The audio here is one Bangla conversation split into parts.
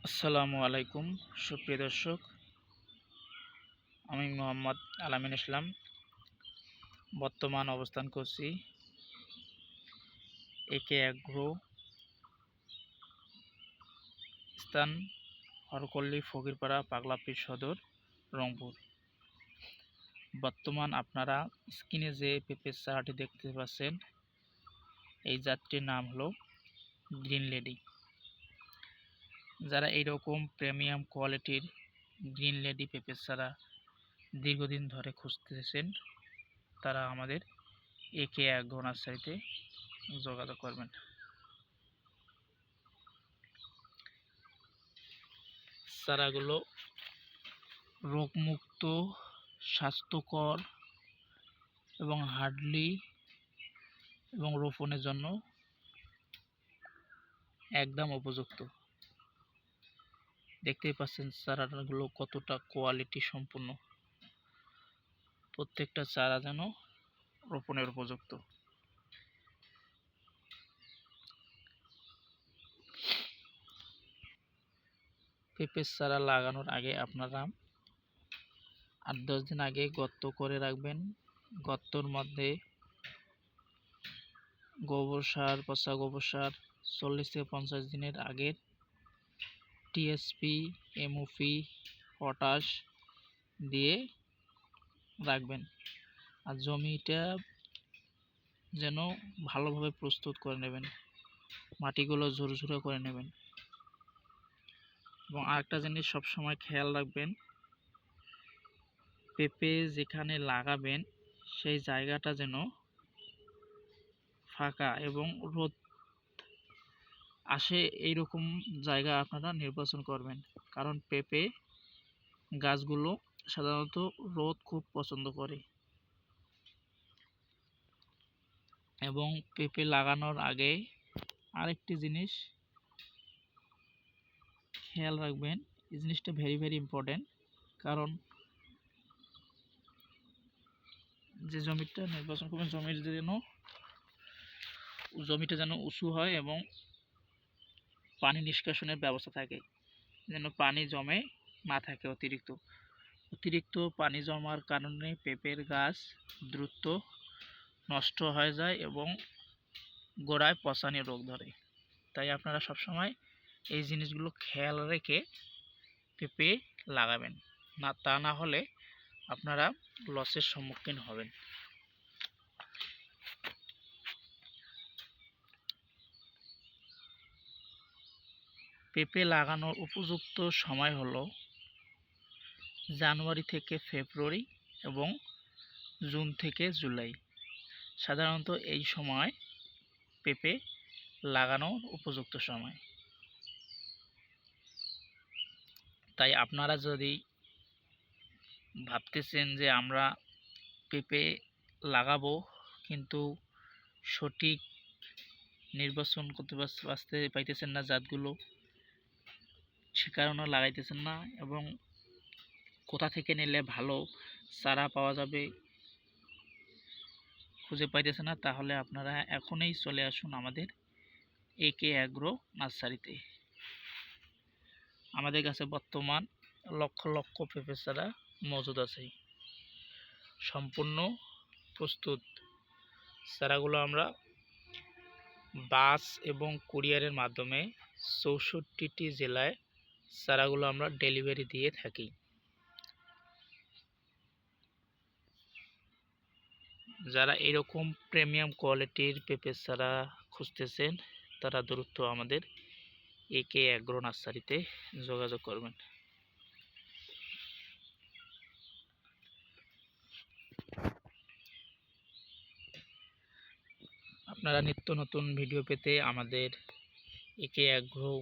আসসালামু আলাইকুম সুপ্রিয় দর্শক, আমি মোহাম্মদ আলামিন ইসলাম। বর্তমান অবস্থান করছি একে অ্যাগ্রো, স্থান হরকল্লি, ফকিরপাড়া, পাগলাপীর সদর, রংপুর। বর্তমান আপনারা স্ক্রিনে যে পেঁপের চারাটি দেখতে পাচ্ছেন, এই জাতটির নাম হলো গ্রিন লেডি। যারা এইরকম প্রিমিয়াম কোয়ালিটির গ্রিন লেডি পেঁপের চারা দীর্ঘদিন ধরে খুঁজতেছেন, তারা আমাদের একে অ্যাগ্রো নার্সারিতে যোগাযোগ করবেন। চারাগুলো রোগমুক্ত, স্বাস্থ্যকর এবং হার্ডলি এবং রোপণের জন্য একদম উপযুক্ত। দেখতেই পাচ্ছেন চারাগুলো কতটা কোয়ালিটি সম্পূর্ণ। প্রত্যেকটা চারা যেন রোপণের উপযুক্ত। পেঁপের চারা লাগানোর আগে আপনারা 8-10 দিন আগে গর্ত করে রাখবেন। গর্তর মধ্যে গোবর সার, পচা গোবর সার 40 থেকে 50 দিনের আগের টিএসপি, এমওপি, পটাশ দিয়ে রাখবেন। আর জমিটা যেন ভালোভাবে প্রস্তুত করে নেবেন, মাটিগুলো ঝুরঝুরে করে নেবেন। এবং আরেকটা জিনিস সবসময় খেয়াল রাখবেন, পেঁপে যেখানে লাগাবেন সেই জায়গাটা যেন ফাঁকা এবং রোদ আসে এইরকম জায়গা আপনারা নির্বাচন করবেন। কারণ পেঁপে গাছগুলো সাধারণত রোদ খুব পছন্দ করে। এবং পেঁপে লাগানোর আগে আরেকটি জিনিস খেয়াল রাখবেন, এই জিনিসটা ভেরি ইম্পর্টেন্ট। কারণ যে জমিটা নির্বাচন করবেন, জমিটা যেন উঁচু হয় এবং পানি নিষ্কাশনের ব্যবস্থা থাকে, যেন পানি জমে না থাকে। অতিরিক্ত পানি জমার কারণে পেঁপের গাছ দ্রুত নষ্ট হয়ে যায় এবং গোড়ায় পচানি রোগ ধরে। তাই আপনারা সবসময় এই জিনিসগুলো খেয়াল রেখে পেঁপে লাগাবেন, তা না হলে আপনারা লসের সম্মুখীন হবেন। পেঁপে লাগানোর উপযুক্ত সময় হলো জানুয়ারি থেকে ফেব্রুয়ারি এবং জুন থেকে জুলাই। সাধারণত এই সময় পেঁপে লাগানোর উপযুক্ত সময়। তাই আপনারা যদি ভাবতেছেন যে আমরা পেঁপে লাগাবো কিন্তু সঠিক নির্বাচন করতে পাইতেছেন না জাতগুলো, সে কারণে লাগাইতেছেন না, এবং কোথা থেকে নিলে ভালো চারা পাওয়া যাবে খুঁজে পাইতেছেন না, তাহলে আপনারা এখনই চলে আসুন আমাদের একে অ্যাগ্রো নার্সারিতে। আমাদের কাছে বর্তমান লক্ষ পেঁপে চারা মজুদ আছে, সম্পূর্ণ প্রস্তুত। চারাগুলো আমরা বাস এবং কুরিয়ারের মাধ্যমে 64টি জেলায় চারাগুলো আমরা ডেলিভারি দিয়ে থাকি। যারা এরকম প্রিমিয়াম কোয়ালিটির পেঁপের চারা খুঁজতেছেন, তারা দ্রুত আমাদের একে অ্যাগ্রো নার্সারিতে যোগাযোগ করবেন। আপনারা নিত্য নতুন ভিডিও পেতে আমাদের একে অ্যাগ্রো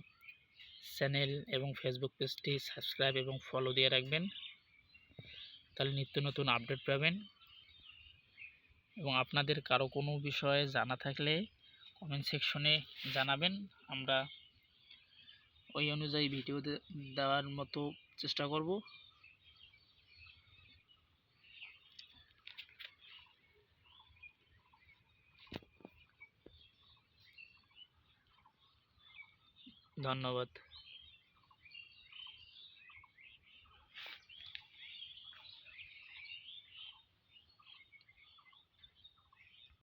চ্যানেল এবং ফেসবুক পেজটি সাবস্ক্রাইব এবং ফলো দিয়ে রাখবেন, তাহলে নিত্য নতুন আপডেট পাবেন। এবং আপনাদের কারো কোনো বিষয়ে জানা থাকলে কমেন্ট সেকশনে জানাবেন, আমরা ওই অনুযায়ী ভিডিও দেওয়ার মতো চেষ্টা করব। ধন্যবাদ।